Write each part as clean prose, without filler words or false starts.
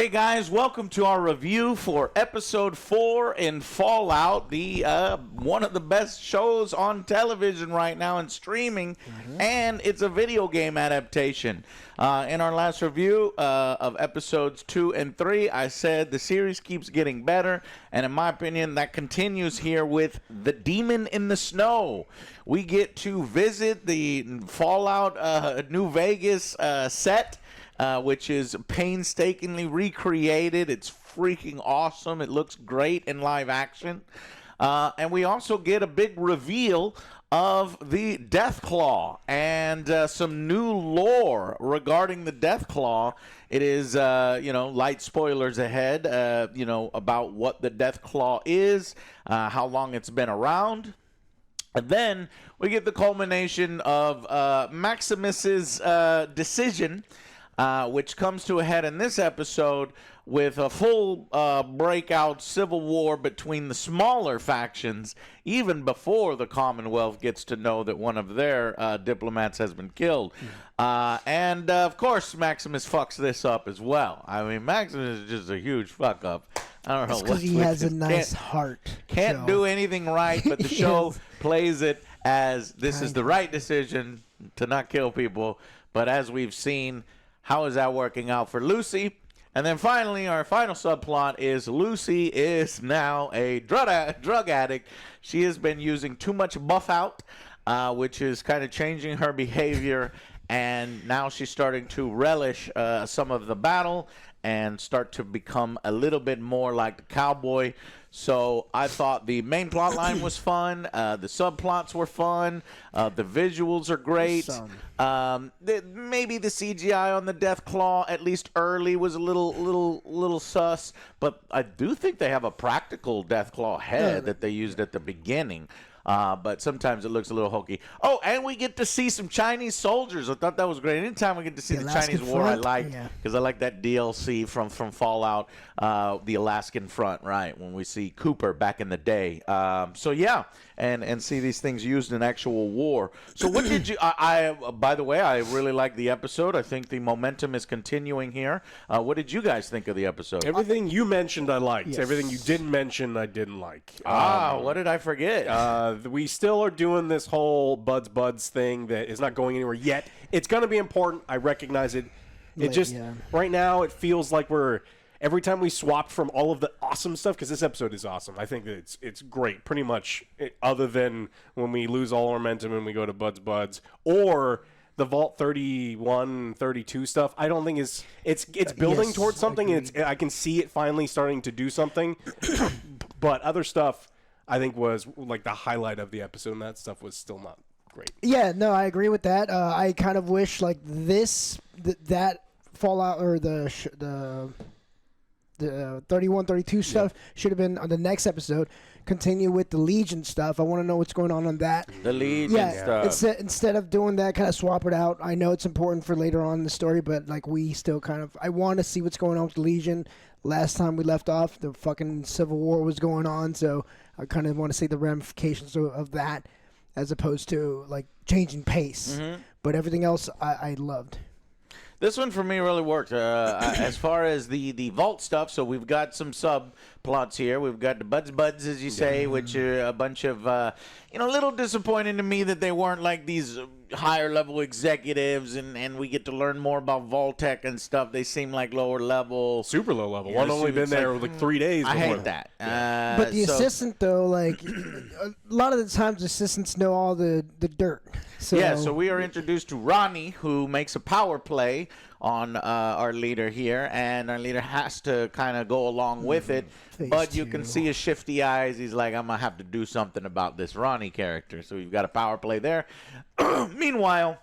Hey guys, welcome to our review for episode 4 in Fallout, the one of the best shows on television right now and streaming, and it's a video game adaptation. In our last review of episodes 2 and 3, I said the series keeps getting better, and in my opinion, that continues here with The Demon in the Snow. We get to visit the Fallout New Vegas set, which is painstakingly recreated. It's freaking awesome. It looks great in live action. And we also get a big reveal of the Deathclaw and some new lore regarding the Deathclaw. It is, light spoilers ahead, about what the Deathclaw is, how long it's been around. And then we get the culmination of Maximus's decision, which comes to a head in this episode with a full breakout civil war between the smaller factions, even before the Commonwealth gets to know that one of their diplomats has been killed. And, of course, Maximus fucks this up as well. I mean, Maximus is just a huge fuck-up. I don't know because he has a nice heart. Can't do anything right, but the show plays it as this is the right decision to not kill people. But as we've seen, how is that working out for Lucy? And then finally, our final subplot is Lucy is now a drug addict. She has been using too much buff out, which is kind of changing her behavior. And now she's starting to relish some of the battle and start to become a little bit more like the cowboy. So I thought the main plot line was fun. The subplots were fun. The visuals are great. Maybe the CGI on the Deathclaw, at least early, was a little sus. But I do think they have a practical Deathclaw head that they used at the beginning. But sometimes it looks a little hokey. Oh, and we get to see some Chinese soldiers. I thought that was great. Anytime we get to see the Chinese war, I like, because I like that DLC from Fallout, the Alaskan Front, right, when we see Cooper back in the day. So, yeah, and see these things used in actual war. So what did you by the way, I really like the episode. I think the momentum is continuing here. What did you guys think of the episode? Everything you mentioned, I liked. Yes. Everything you didn't mention, I didn't like. What did I forget? We still are doing this whole buds thing that is not going anywhere yet. It's going to be important. I recognize it. Right now, it feels like every time we swapped from all of the awesome stuff, because this episode is awesome. I think that it's great, pretty much, other than when we lose all our momentum and we go to buds, or the Vault 31, 32 stuff. I don't think it's building towards something. I can see it finally starting to do something, but other stuff I think was like the highlight of the episode, and that stuff was still not great. Yeah, no, I agree with that. I kind of wish like that Fallout or the 31, 32 stuff should have been on the next episode. Continue with the Legion stuff. I want to know what's going on that. The Legion stuff. Instead of doing that, kind of swap it out. I know it's important for later on in the story, but like we still I want to see what's going on with the Legion. Last time we left off, the fucking Civil War was going on, so I kind of want to see the ramifications of that as opposed to like changing pace. Mm-hmm. But everything else I loved. This one for me really worked. As far as the Vault stuff, so we've got some subplots here. We've got the buds, as you say, which are a bunch of, a little disappointing to me that they weren't like these higher level executives, and we get to learn more about Vault-Tec and stuff. They seem like lower level. Super low level. One only been there like 3 days before. I hate that. But the assistant, though, like, a lot of the times assistants know all the dirt. So we are introduced to Ronnie, who makes a power play on our leader here, and our leader has to kind of go along with it. But you can see his shifty eyes. He's like, I'm going to have to do something about this Ronnie character. So we've got a power play there. Meanwhile,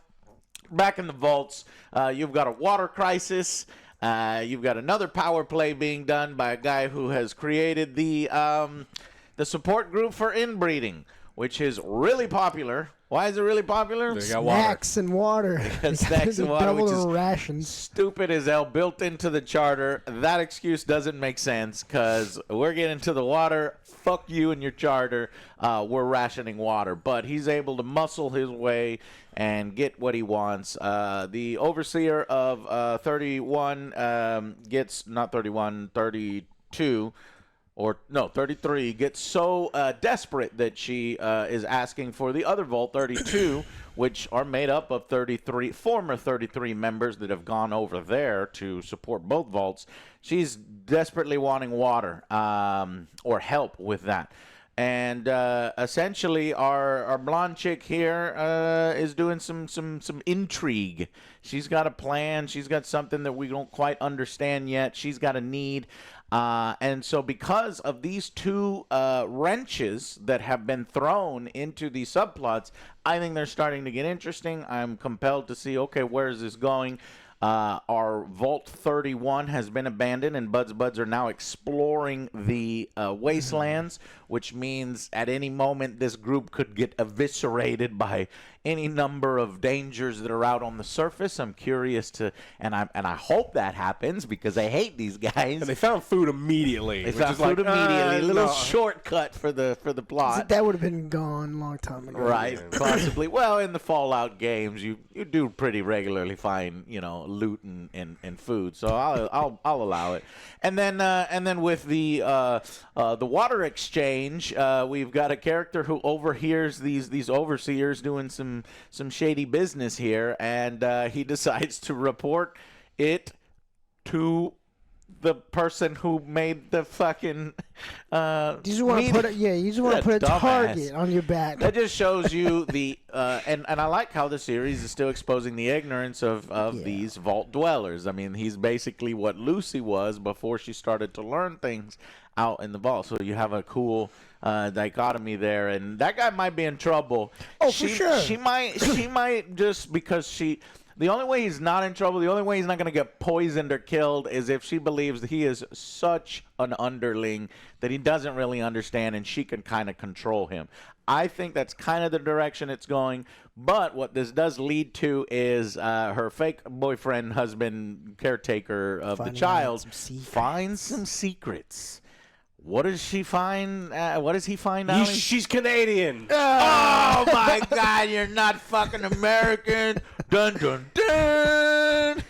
back in the vaults, you've got a water crisis. You've got another power play being done by a guy who has created the support group for inbreeding, which is really popular. Why is it really popular? They got water. Snacks and water. Snacks and water, double which the is rations. stupid as hell, built into the charter. That excuse doesn't make sense because we're getting to the water. Fuck you and your charter. We're rationing water. But he's able to muscle his way and get what he wants. The overseer of 31 gets, not 31, 32. Or, no, 33, gets so desperate that she is asking for the other Vault 32, which are made up of former 33 members that have gone over there to support both vaults. She's desperately wanting water or help with that. And essentially, our blonde chick here is doing some intrigue. She's got a plan. She's got something that we don't quite understand yet. She's got a need. And so because of these two wrenches that have been thrown into these subplots, I think they're starting to get interesting. I'm compelled to see, okay, where is this going? Our Vault 31 has been abandoned, and Buds are now exploring the wastelands, which means at any moment this group could get eviscerated by any number of dangers that are out on the surface. I'm curious to, and I hope that happens because I hate these guys. And they found food immediately. They found food immediately. A little shortcut for the plot. That would have been gone a long time ago. Right, possibly. Well, in the Fallout games, you do pretty regularly find loot and food, so I'll allow it. And then with the water exchange, we've got a character who overhears these overseers doing some shady business here, and he decides to report it to the person who made the fucking you just want to put a target on your back. That just shows you the and I like how the series is still exposing the ignorance of these vault dwellers. I mean, he's basically what Lucy was before she started to learn things out in the vault. So you have a cool dichotomy there, and that guy might be in trouble. Oh, for sure. She might just because the only way he's not in trouble, the only way he's not going to get poisoned or killed is if she believes that he is such an underling that he doesn't really understand and she can kind of control him. I think that's kind of the direction it's going. But what this does lead to is her fake boyfriend, husband, caretaker of the child finds some secrets. What does she find? What does he find out? She's Canadian. Oh, my God. You're not fucking American. Dun, dun, dun.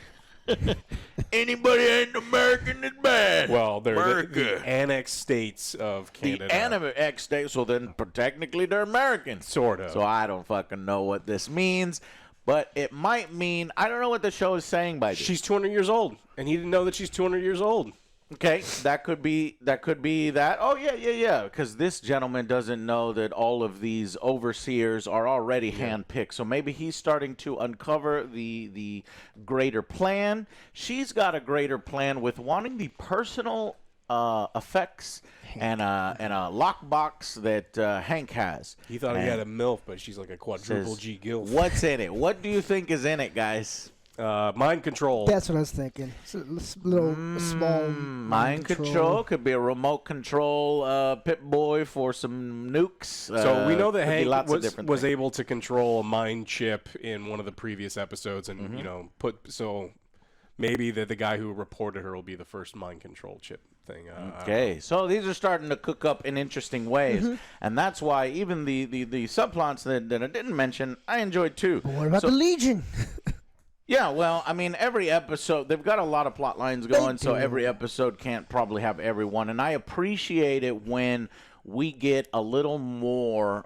Anybody ain't American is bad. Well, they're the annexed states of Canada. The annexed states, so then technically they're American. Sort of. So I don't fucking know what this means. But it might mean, I don't know what the show is saying by this. She's 200 years old, and he didn't know that she's 200 years old. Okay, that could be that. Oh, yeah. Because this gentleman doesn't know that all of these overseers are already handpicked. So maybe he's starting to uncover the greater plan. She's got a greater plan with wanting the personal effects and a lockbox that Hank has. He thought he had a MILF, but she's like a quadruple G gilf. What's in it? What do you think is in it, guys? Mind control. That's what I was thinking. It's a small mind control. Could be a remote control Pip-Boy for some nukes. So we know that Hank was things. able to control a mind chip in one of the previous episodes, and so maybe the guy who reported her will be the first mind control chip thing. Okay, so these are starting to cook up in interesting ways, and that's why even the subplots that I didn't mention, I enjoyed too. But what about the Legion? Yeah, well, I mean, every episode, they've got a lot of plot lines going, so every episode can't probably have everyone. And I appreciate it when we get a little more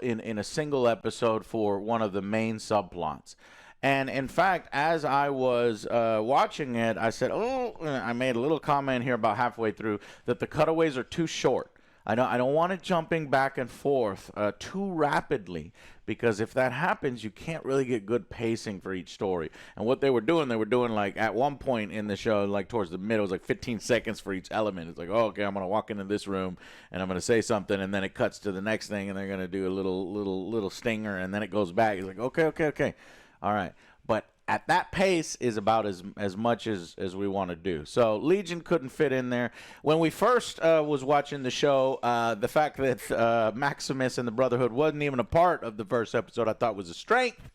in a single episode for one of the main subplots. And, in fact, as I was watching it, I said, I made a little comment here about halfway through that the cutaways are too short. I don't want it jumping back and forth too rapidly, because if that happens, you can't really get good pacing for each story. And what they were doing like at one point in the show, like towards the middle, it was like 15 seconds for each element. It's like, oh, okay, I'm gonna walk into this room and I'm gonna say something, and then it cuts to the next thing, and they're gonna do a little stinger, and then it goes back. It's like, okay, all right. But at that pace is about as much as we want to do. So Legion couldn't fit in there. When we first was watching the show, the fact that Maximus and the Brotherhood wasn't even a part of the first episode, I thought was a strength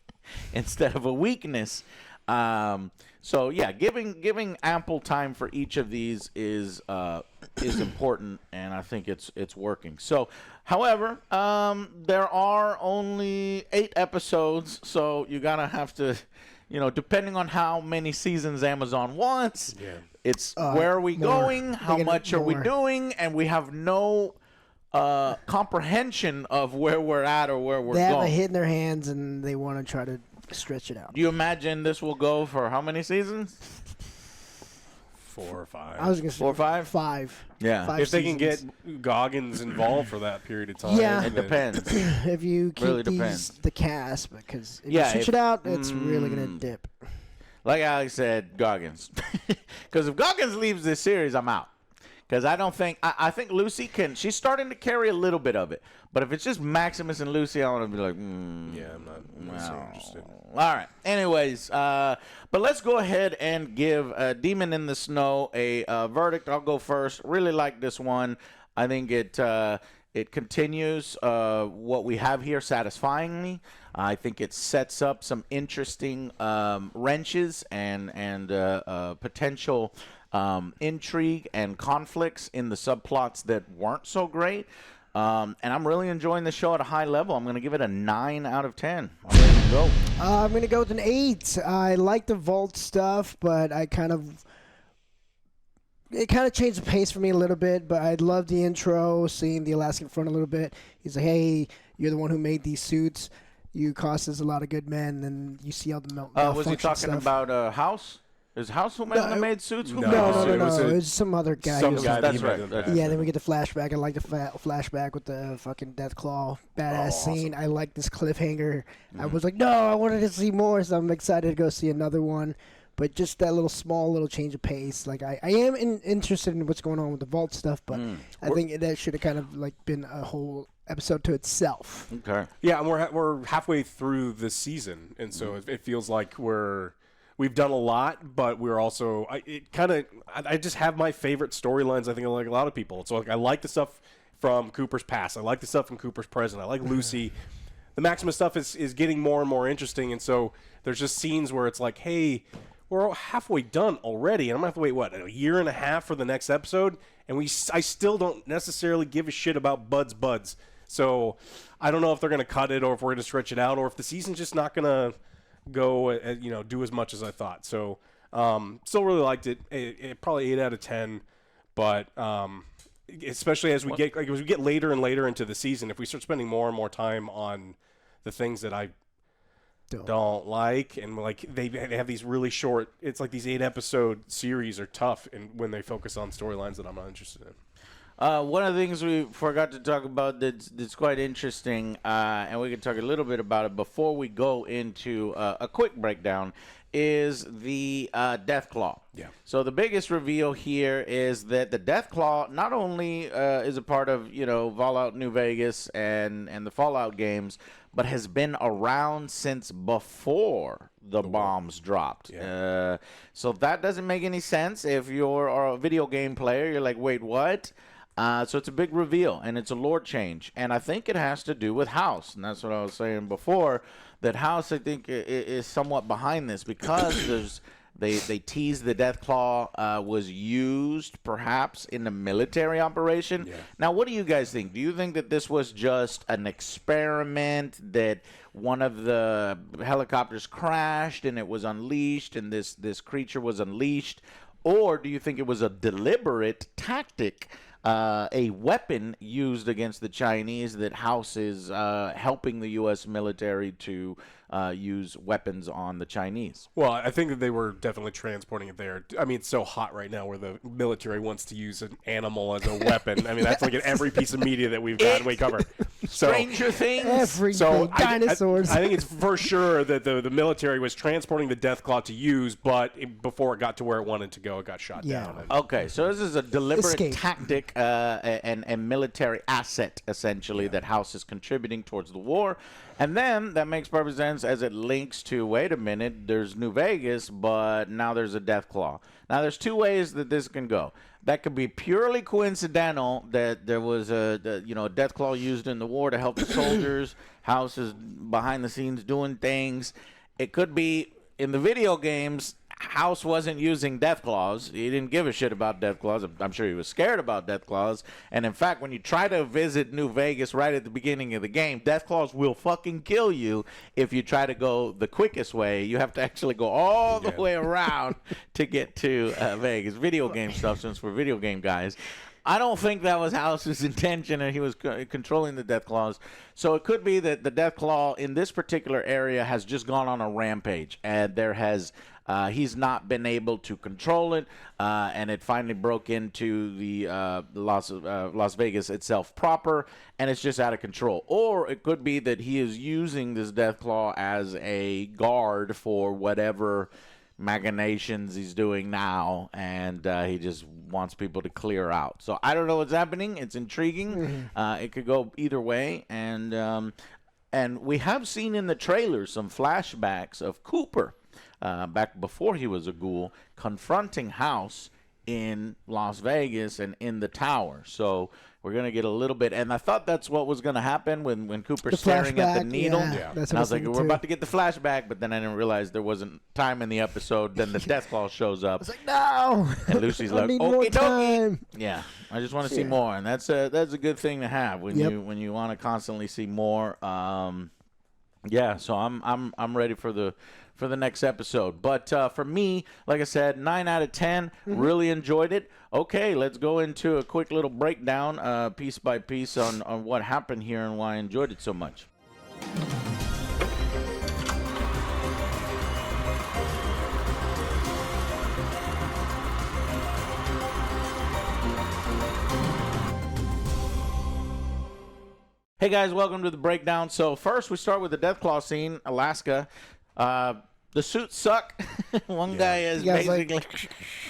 instead of a weakness. So yeah, giving ample time for each of these is important, and I think it's working. So, however, there are only 8 episodes, so you're gonna have to, depending on how many seasons Amazon wants, it's where are we going, how much are we doing, and we have no comprehension of where we're at or where we're going. They have a hit in their hands, and they want to try to stretch it out. Do you imagine this will go for how many seasons? 4 or 5. I was going to say 4 or 5? 5. Yeah. 5 if they can seasons. get Goggins involved for that period of time. Yeah. It depends. If you keep Really depends. the cast, because if you switch it out, it's really going to dip. Like Alex said, Goggins. Because if Goggins leaves this series, I'm out. Because I think Lucy she's starting to carry a little bit of it. But if it's just Maximus and Lucy, I want to be like, Yeah, I'm not so interested. All right. Anyways, but let's go ahead and give Demon in the Snow a verdict. I'll go first. Really like this one. I think it continues what we have here satisfyingly. I think it sets up some interesting wrenches and potential intrigue and conflicts in the subplots that weren't so great. And I'm really enjoying the show at a high level. I'm going to give it a 9 out of 10. I'm ready to go. I'm going to go with an 8. I like the vault stuff, but it kind of changed the pace for me a little bit, but I love the intro, seeing the Alaskan front a little bit. He's like, hey, you're the one who made these suits. You cost us a lot of good men, and you see all the was he talking stuff. about House? Is House who made suits? No. It was some other guy. That's right. Yeah, then we get the flashback. I like the flashback with the fucking Deathclaw badass scene. I like this cliffhanger. I was like, no, I wanted to see more, so I'm excited to go see another one. But just that little change of pace. Like I am interested in what's going on with the vault stuff, but I think that should have kind of like been a whole episode to itself. Okay. Yeah, and we're halfway through this season, and so it feels like we've done a lot, but we're also I just have my favorite storylines. I think like a lot of people. So like I like the stuff from Cooper's past. I like the stuff from Cooper's present. I like Lucy. The Maximus stuff is getting more and more interesting, and so there's just scenes where it's like, hey, we're halfway done already, and I'm going to have to wait, a year and a half for the next episode, and I still don't necessarily give a shit about Buds. So I don't know if they're going to cut it or if we're going to stretch it out or if the season's just not going to go, do as much as I thought. So still really liked it. It probably 8 out of 10, but especially as we get later and later into the season, if we start spending more and more time on the things that I don't like, and like they have these really short, it's like these 8-episode series are tough, and when they focus on storylines that I'm not interested in. One of the things we forgot to talk about that's quite interesting, and we can talk a little bit about it before we go into a quick breakdown, is the Deathclaw. Yeah. So the biggest reveal here is that the Deathclaw not only is a part of Fallout New Vegas and the Fallout games, but has been around since before the bombs dropped. Yeah. So that doesn't make any sense. If you're a video game player, you're like, wait, what? So it's a big reveal, and it's a lore change. And I think it has to do with House. And that's what I was saying before, that House, I think, is somewhat behind this because they teased the Deathclaw was used, perhaps, in a military operation. Yeah. Now, what do you guys think? Do you think that this was just an experiment, that one of the helicopters crashed and it was unleashed and this creature was unleashed? Or do you think it was a deliberate tactic, a weapon used against the Chinese, that House is helping the U.S. military to use weapons on the Chinese? Well, I think that they were definitely transporting it there. I mean, it's so hot right now where the military wants to use an animal as a weapon. I mean, that's like in every piece of media that we've got and we cover. Stranger Things. Everything. Dinosaurs. I think it's for sure that the military was transporting the Deathclaw to use, but before it got to where it wanted to go, it got shot down. Okay, so this is a deliberate Escape. tactic and military asset, essentially, that House is contributing towards the war. And then that makes perfect sense as it links to, wait a minute, there's New Vegas, but now there's a Deathclaw. Now, there's two ways that this can go. That could be purely coincidental that there was a Deathclaw used in the war to help the soldiers. House is behind the scenes doing things. It could be in the video games. House wasn't using Deathclaws. He didn't give a shit about Deathclaws. I'm sure he was scared about Deathclaws. And in fact, when you try to visit New Vegas right at the beginning of the game, Deathclaws will fucking kill you if you try to go the quickest way. You have to actually go all the way around to get to Vegas. Video game stuff, since we're video game guys. I don't think that was House's intention, and he was controlling the Deathclaws. So it could be that the Deathclaw in this particular area has just gone on a rampage, and there has he's not been able to control it, and it finally broke into the Las Vegas itself proper, and it's just out of control. Or it could be that he is using this Deathclaw as a guard for whatever machinations he's doing now, and he just wants people to clear out. So I don't know what's happening. It's intriguing. It could go either way, and we have seen in the trailer some flashbacks of Cooper back before he was a ghoul confronting House in Las Vegas and in the tower. So we're going to get a little bit, and I thought that's what was going to happen when Cooper's staring at the needle. Yeah. And I was like, we're about to get the flashback, but then I didn't realize there wasn't time in the episode. Then the Deathclaw shows up. I was like, no. And Lucy's like, need more time. Yeah, I just want to see more, and that's a good thing to have when you want to constantly see more. Yeah, so I'm ready for the next episode. But for me, like I said, 9 out of 10. Really enjoyed it. Okay, let's go into a quick little breakdown, piece by piece, on what happened here and why I enjoyed it so much. Hey guys, welcome to the breakdown. So first we start with the Deathclaw scene, Alaska. The suits suck. One guy is basically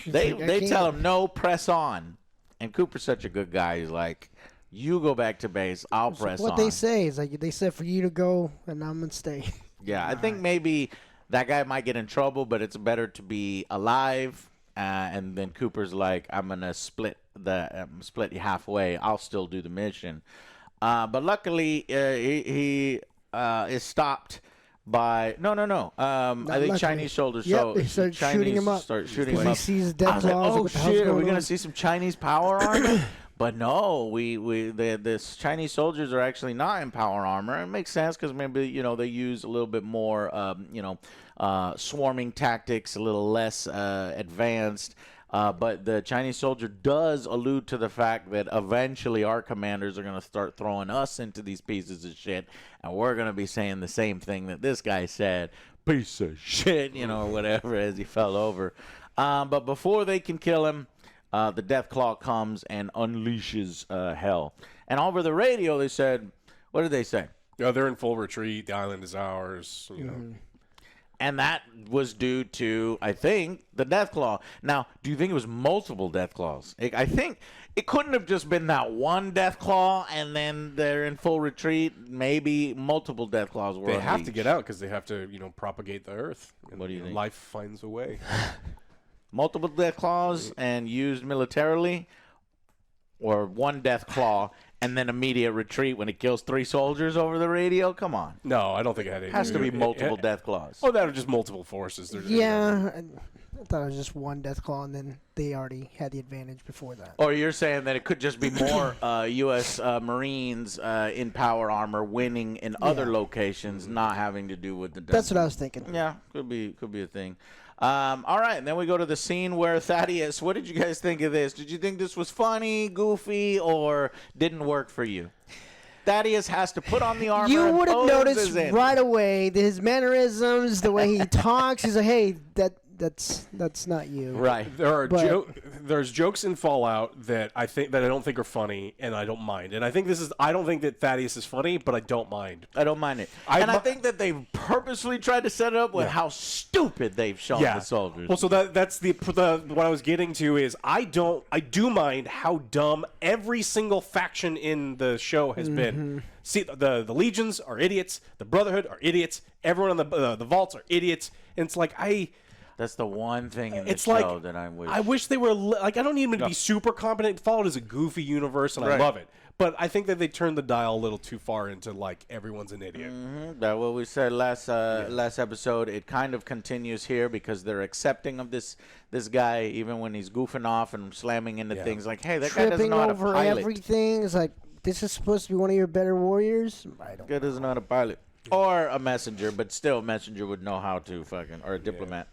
they tell him no, press on. And Cooper's such a good guy. He's like, you go back to base, I'll press on. What they say is like they said for you to go and I'm gonna stay. Yeah, I think maybe that guy might get in trouble, but it's better to be alive. And then Cooper's like, I'm gonna split you halfway. I'll still do the mission. But luckily, he is stopped by I think luckily. Chinese soldiers. Yep, So they started Chinese shooting him up. Start shooting him up. He sees I was like, Deathclaws. oh what the hell's shit, are we going gonna on? see some Chinese power armor? But no, this Chinese soldiers are actually not in power armor. It makes sense because maybe they use a little bit more swarming tactics, a little less advanced. But the Chinese soldier does allude to the fact that eventually our commanders are going to start throwing us into these pieces of shit, and we're going to be saying the same thing that this guy said, piece of shit, or whatever, as he fell over. But before they can kill him, the Deathclaw comes and unleashes hell. And over the radio, they said, what did they say? Yeah, they're in full retreat. The island is ours. You know. And that was due to, I think, the Deathclaw. Now, do you think it was multiple Deathclaws? I think it couldn't have just been that one Deathclaw and then they're in full retreat. Maybe multiple Deathclaws were They have unleashed. to get out because they have to, propagate the earth. And, What do you think? Life finds a way. Multiple Deathclaws and used militarily, or one Deathclaw and then immediate retreat when it kills 3 soldiers over the radio? Come on. No, I don't think it had any. It has to be multiple Deathclaws. Oh, that are just multiple forces. Yeah, I thought it was just one Deathclaw, and then they already had the advantage before that. Or you're saying that it could just be more U.S. Marines in power armor winning in other locations, not having to do with the Death. That's what I was thinking. Yeah, could be a thing. All right, and then we go to the scene where Thaddeus. What did you guys think of this? Did you think this was funny, goofy, or didn't work for you? Thaddeus has to put on the armor. You would have and noticed right away his mannerisms, the way he talks. He's like, hey, that's not you. Right. There's jokes in Fallout that I don't think are funny, and I don't mind. And I don't think that Thaddeus is funny, but I don't mind. I don't mind it. I think that they've purposely tried to set it up with how stupid they've shown the soldiers. Well, so that's what I was getting to is I do mind how dumb every single faction in the show has been. See, the Legions are idiots. The Brotherhood are idiots. Everyone on the Vaults are idiots. And it's like that's the one thing in the show that I wish. I wish they were I don't need them to be super competent. Fallout is a goofy universe, and I love it. But I think that they turned the dial a little too far into everyone's an idiot. That's what we said last episode. It kind of continues here because they're accepting of this guy even when he's goofing off and slamming into things. Like, hey, that guy doesn't know how to pilot. Tripping over everything. It's like, this is supposed to be one of your better warriors. I don't. Guy doesn't know how to pilot. Or a messenger, but still a messenger would know how to or a diplomat.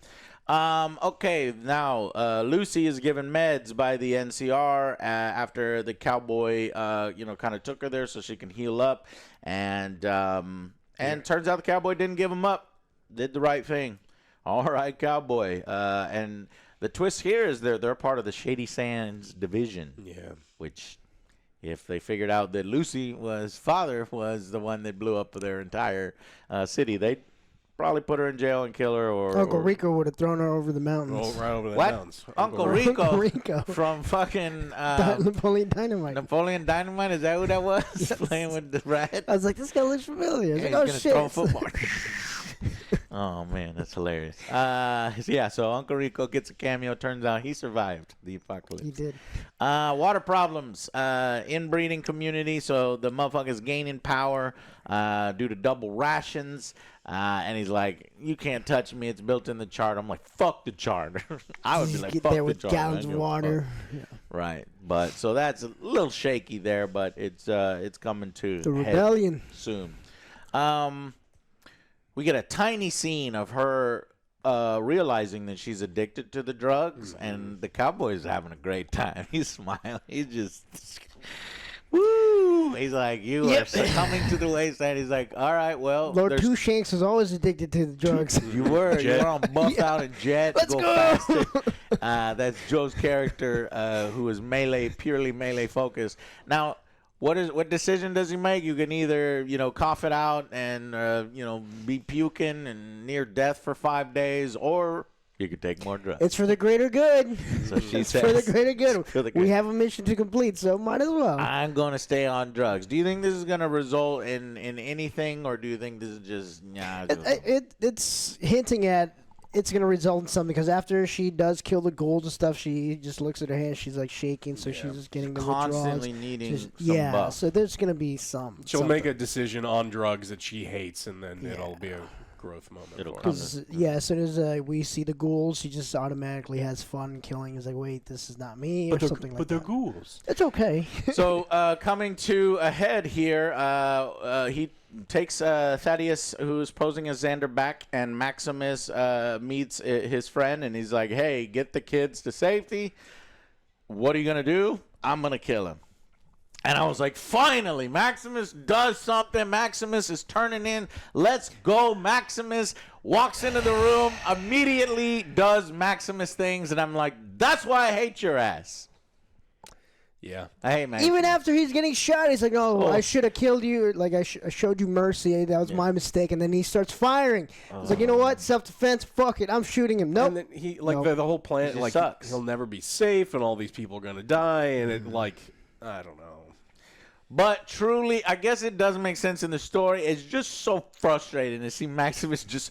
Okay, now Lucy is given meds by the NCR after the cowboy, kind of took her there so she can heal up, and turns out the cowboy didn't give him up, did the right thing. All right, cowboy. And the twist here is they're part of the Shady Sands division. Yeah, which. If they figured out that Lucy's father was the one that blew up their entire city, they'd probably put her in jail and kill her. Or Uncle Rico would have thrown her over the mountains. Right over the mountains. Uncle Rico from fucking Napoleon Dynamite. Napoleon Dynamite, is that who that was? Yes. Playing with the rat? I was like, this guy looks familiar. I was like, oh, shit. Throw football. Oh, man, that's hilarious. So Uncle Rico gets a cameo. Turns out he survived the apocalypse. He did. Water problems. Inbreeding community. So the motherfucker's gaining power due to double rations. And he's like, you can't touch me. It's built in the charter. I'm like, fuck the charter. I would be like, fuck the charter. Get there with gallons of water. Yeah. Right. But so that's a little shaky there, but it's coming to the rebellion soon. We get a tiny scene of her realizing that she's addicted to the drugs, and the cowboy's having a great time. He's smiling. He's just, woo! He's like, you are succumbing to the wasteland. He's like, all right, well. Lord Two Shanks was always addicted to the drugs. You were on Buff Out and Jet. Let's go. Faster. That's Joe's character, who is purely melee focused. Now, what decision does he make? You can either, cough it out and, be puking and near death for 5 days, or you could take more drugs. It's for the greater good. So she says. For the greater good. We have a mission to complete, so might as well. I'm going to stay on drugs. Do you think this is going to result in anything, or do you think this is just, It's hinting at it's going to result in something, because after she does kill the ghouls and stuff, she just looks at her hands. She's like shaking, so she's just getting the withdrawals. Constantly needing some buff. So there's going to be some. She'll make a decision on drugs that she hates, and then it'll be a growth moment. As soon as we see the ghouls, she just automatically has fun killing. It's like, wait, this is not me, or something like that. But they're ghouls. It's okay. So coming to a head here, he takes Thaddeus, who's posing as Xander, back, and Maximus meets his friend, and he's like, hey, get the kids to safety. What are you going to do? I'm going to kill him. And I was like, finally, Maximus does something. Maximus is turning in. Let's go. Maximus walks into the room, immediately does Maximus things, and I'm like, that's why I hate your ass. Yeah. I hate Maximus. Even after he's getting shot, he's like, I should have killed you. Like, I showed you mercy. That was my mistake. And then he starts firing. He's like, you know what? Self-defense. Fuck it. I'm shooting him. Nope. And then he, the whole plan, sucks. He'll never be safe, and all these people are going to die, and I don't know. But truly, I guess it doesn't make sense in the story. It's just so frustrating to see Maximus just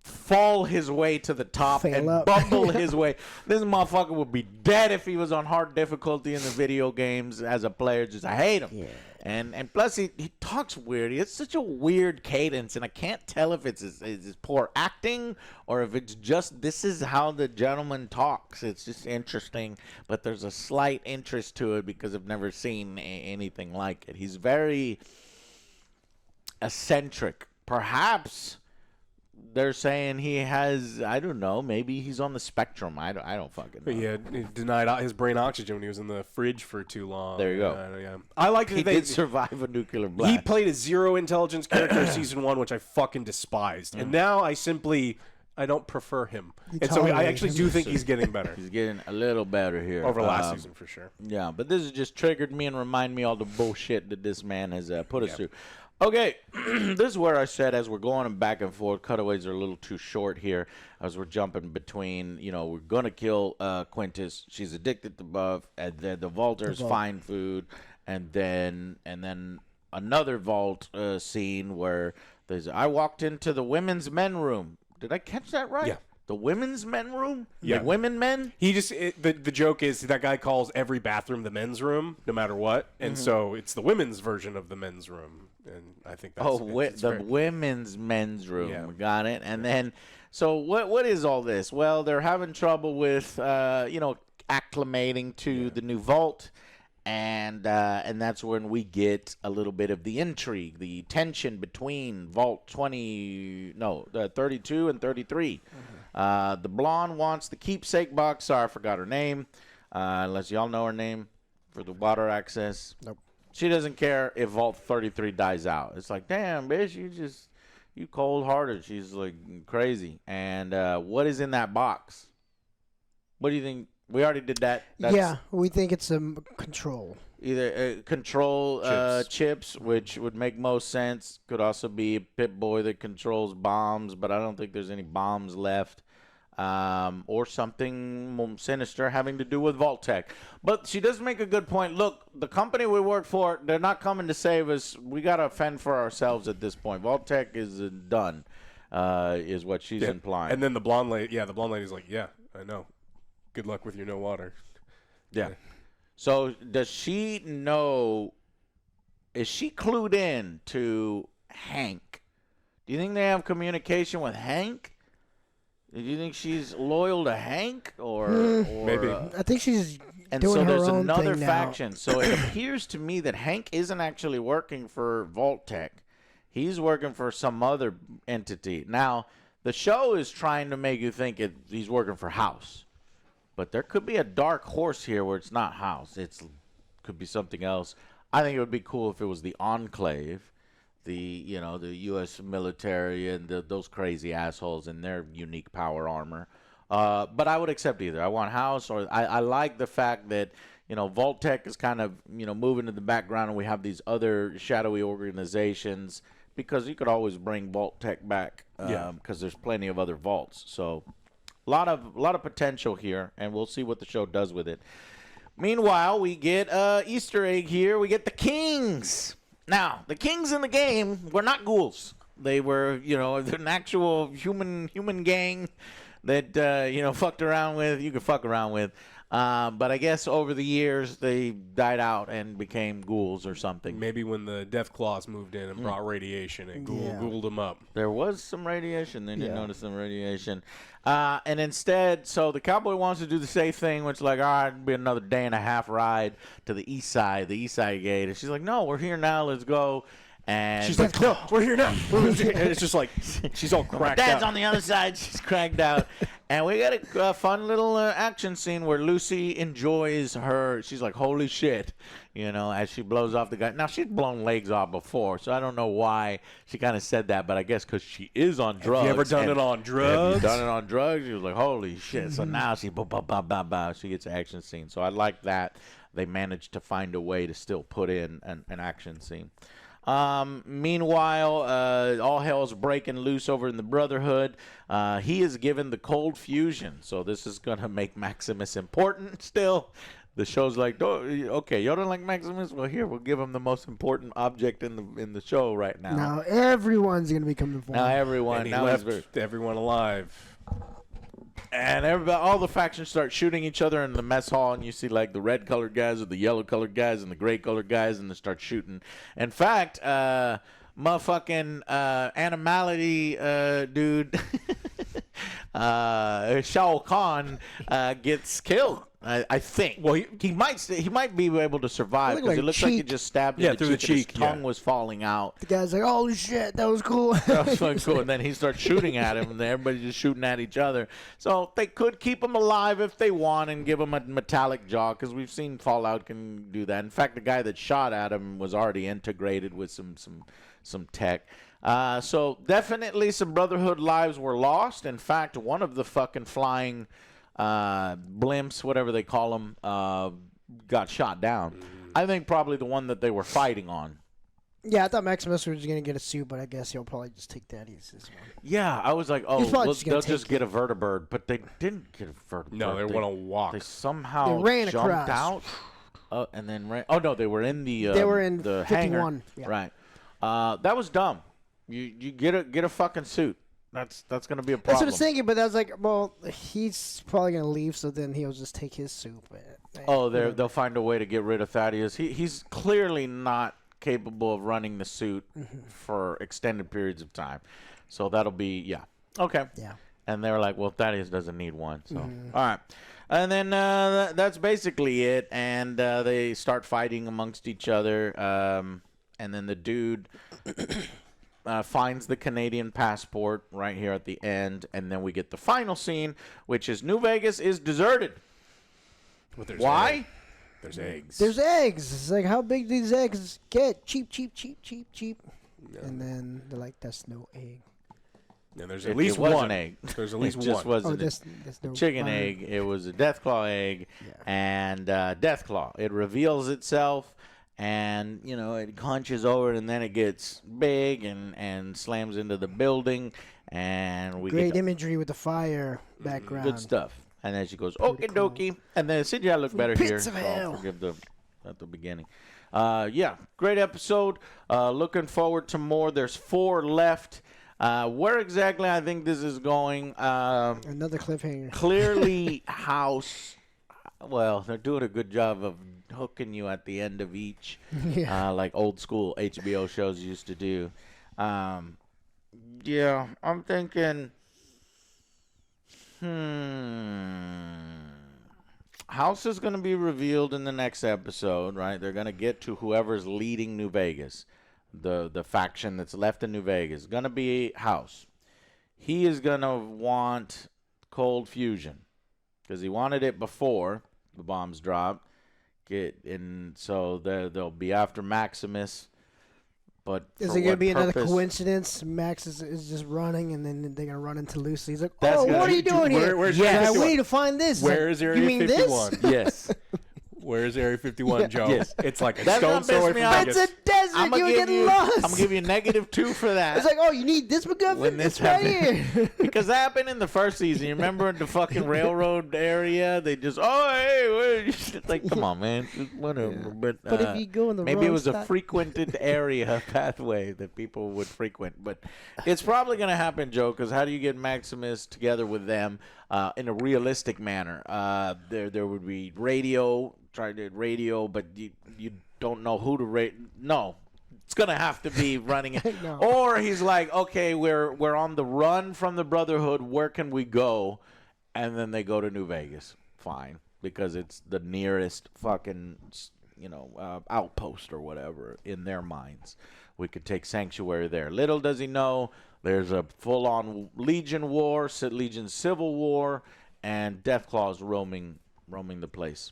fall his way to the top bumble his way. This motherfucker would be dead if he was on hard difficulty in the video games as a player. I hate him. Yeah. And plus, he talks weird. It's such a weird cadence, and I can't tell if it's his poor acting or if it's just this is how the gentleman talks. It's just interesting, but there's a slight interest to it because I've never seen anything like it. He's very eccentric. Perhaps they're saying he has, I don't know, maybe he's on the spectrum. I don't fucking know. He denied his brain oxygen when he was in the fridge for too long. There you go. I like he did survive a nuclear blast. He played a zero intelligence character in season 1, which I fucking despised. And now I simply I don't prefer him. You And so I tolerate actually him. do think he's getting better. He's getting a little better here. Over last season, for sure. Yeah, but this has just triggered me and remind me all the bullshit that this man has put us through. Okay, this is where I said as we're going back and forth, cutaways are a little too short here as we're jumping between, we're going to kill Quintus. She's addicted to buff, and then the Vaulters find food, and then another Vault scene where I walked into the women's men room. Did I catch that right? Yeah. The women's men room? Yeah. The women men? He just the joke is that guy calls every bathroom the men's room, no matter what, and so it's the women's version of the men's room, and I think that's the women's men's room. Yeah. Got it. And then, so what is all this? Well, they're having trouble with acclimating to the new vault. And that's when we get a little bit of the intrigue, the tension between Vault 32 and 33. The blonde wants the keepsake box. Sorry, I forgot her name. Unless y'all know her name for the water access. Nope. She doesn't care if Vault 33 dies out. It's like, damn, bitch, you cold-hearted. She's like crazy. And what is in that box? What do you think? We already did that. Yeah, we think it's a control. Either control chips, which would make most sense. Could also be a Pip-Boy that controls bombs, but I don't think there's any bombs left. Or something sinister having to do with Vault-Tec. But she does make a good point. Look, the company we work for, they're not coming to save us. We got to fend for ourselves at this point. Vault-Tec is done, is what she's implying. And then the blonde lady's like, yeah, I know. Good luck with your no water. Yeah. So does she know? Is she clued in to Hank? Do you think they have communication with Hank? Do you think she's loyal to Hank, or maybe? I think she's and doing so her there's own another thing faction. So it appears to me that Hank isn't actually working for Vault-Tec. He's working for some other entity. Now the show is trying to make you think he's working for House. But there could be a dark horse here where it's not House. It could be something else. I think it would be cool if it was the Enclave, the U.S. military and those crazy assholes in their unique power armor. But I would accept either. I want House, or I like the fact that Vault-Tec is kind of moving to the background, and we have these other shadowy organizations because you could always bring Vault-Tec back because there's plenty of other vaults. So. A lot of potential here, and we'll see what the show does with it. Meanwhile, we get Easter egg here. We get the Kings. Now, the Kings in the game were not ghouls. They were, an actual human gang that fucked around with. You could fuck around with. But I guess over the years they died out and became ghouls or something. Maybe when the Deathclaws moved in and brought radiation and ghouled them up. There was some radiation. They didn't notice some radiation. And instead, so the cowboy wants to do the safe thing, which is like, all right, it'll be another day and a half ride to the east side gate. And she's like, no, we're here now. Let's go. And she's like, no, we're here now. And it's just like, she's all cracked out. Dad's on the other side. She's cracked out. And we got a fun little action scene where Lucy enjoys her. She's like, holy shit, as she blows off the guy. Now, she's blown legs off before, so I don't know why she kind of said that, but I guess because she is on drugs. Have you ever done it on drugs? Have you done it on drugs? She was like, holy shit. So now she, she gets an action scene. So I like that. They managed to find a way to still put in an action scene. Meanwhile, all hell's breaking loose over in the Brotherhood. He is given the cold fusion, so this is going to make Maximus important still. The show's like, oh, okay, y'all don't like Maximus? Well, here, we'll give him the most important object in the show right now. Now everyone's going to become informed. Now everyone. And he now left everyone alive. And all the factions start shooting each other in the mess hall, and you see like the red-colored guys or the yellow-colored guys and the gray-colored guys, and they start shooting. In fact, motherfucking Animality dude, Shao Kahn, gets killed. I think. Well, he might be able to survive because it looks like he just stabbed him through the cheek. His tongue was falling out. The guy's like, "Holy shit, that was cool." That was fucking cool. And then he starts shooting at him, and everybody's just shooting at each other. So they could keep him alive if they want and give him a metallic jaw, because we've seen Fallout can do that. In fact, the guy that shot at him was already integrated with some tech. So definitely some Brotherhood lives were lost. In fact, one of the fucking flying blimps, whatever they call them, got shot down. I think probably the one that they were fighting on. Yeah, I thought Maximus was going to get a suit, but I guess he'll probably just take that. He's this one. Yeah, I was like, they'll just get a vertibird, but they didn't get a vertibird. No, they want to walk. They somehow ran jumped across. out and then ran. Oh no, they were in the the hangar. 51. Yeah. Right. That was dumb. You get a fucking suit. That's gonna be a problem. That's what I was thinking, but I was like, well, he's probably gonna leave, so then he'll just take his suit. But, they'll find a way to get rid of Thaddeus. He's clearly not capable of running the suit for extended periods of time, so that'll be okay. Yeah. And they're like, well, Thaddeus doesn't need one, so all right. And then that's basically it. And they start fighting amongst each other. And then the dude finds the Canadian passport right here at the end. And then we get the final scene, which is New Vegas is deserted. Why? There's eggs. There's eggs. It's like, how big do these eggs get? Cheap. No. And then they're like, that's no egg. And there's at least one egg. There's at least one. Just wasn't no chicken egg. It was a Deathclaw egg, and Deathclaw. It reveals itself, and it hunches over, and then it gets big and slams into the building, and we great get imagery with the fire background. Good stuff. And then she goes, okie dokie, and then CGI looked better here. Pits of hell. Forgive at the beginning. Great episode. Looking forward to more. There's 4 left. Where exactly I think this is going. Another cliffhanger. Clearly, House. Well, they're doing a good job of hooking you at the end of each, like old school HBO shows used to do. I'm thinking. House is going to be revealed in the next episode, right? They're going to get to whoever's leading New Vegas. The faction that's left in New Vegas. Going to be House. He is going to want cold fusion because he wanted it before the bombs dropped. So they'll be after Maximus. But is it going to be another coincidence? Max is just running, and then they're going to run into Lucy. He's like, what are you doing here? Where's we need to find this. Where is Area 51? Yes. Where is Area 51, Joe? Yes. It's like a stone's throw away from Vegas. It's a desert. You get lost. I'm going to give you -2 for that. It's like, you need this MacGuffin? When this right happened. here. Because that happened in the first season. You remember in the fucking railroad area? They just, it's like, come on, man. Whatever. Yeah. But if you go in the maybe wrong it was a frequented area, pathway that people would frequent. But it's probably going to happen, Joe, because how do you get Maximus together with them in a realistic manner? There would be radio. Tried to radio, but you don't know who to No, it's gonna have to be running. No. Or he's like, okay, we're on the run from the Brotherhood. Where can we go? And then they go to New Vegas. Fine, because it's the nearest fucking outpost or whatever in their minds. We could take sanctuary there. Little does he know, there's a full-on Legion war, Legion civil war, and Deathclaws roaming the place.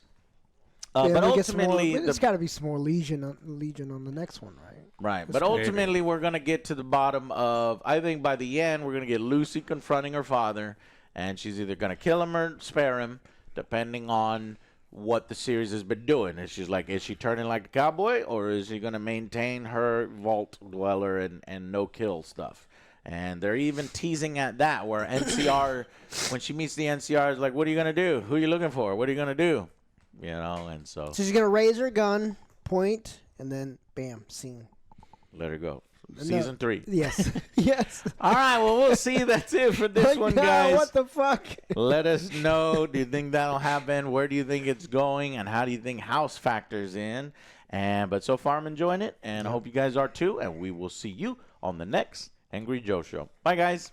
But ultimately, it's got to be some more Legion on the next one, right? Right. But ultimately, we're going to get to the bottom of, I think by the end, we're going to get Lucy confronting her father, and she's either going to kill him or spare him, depending on what the series has been doing. And she's like, is she turning like a cowboy, or is she going to maintain her vault dweller and no-kill stuff? And they're even teasing at that, where NCR, when she meets the NCR, is like, what are you going to do? Who are you looking for? What are you going to do? And so she's going to raise her gun, point, and then, bam, scene. Let her go. Season 3. Yes. Yes. All right, well, we'll see. That's it for this one, guys. What the fuck? Let us know. Do you think that'll happen? Where do you think it's going? And how do you think House factors in? But so far, I'm enjoying it, and I hope you guys are too. And we will see you on the next Angry Joe Show. Bye, guys.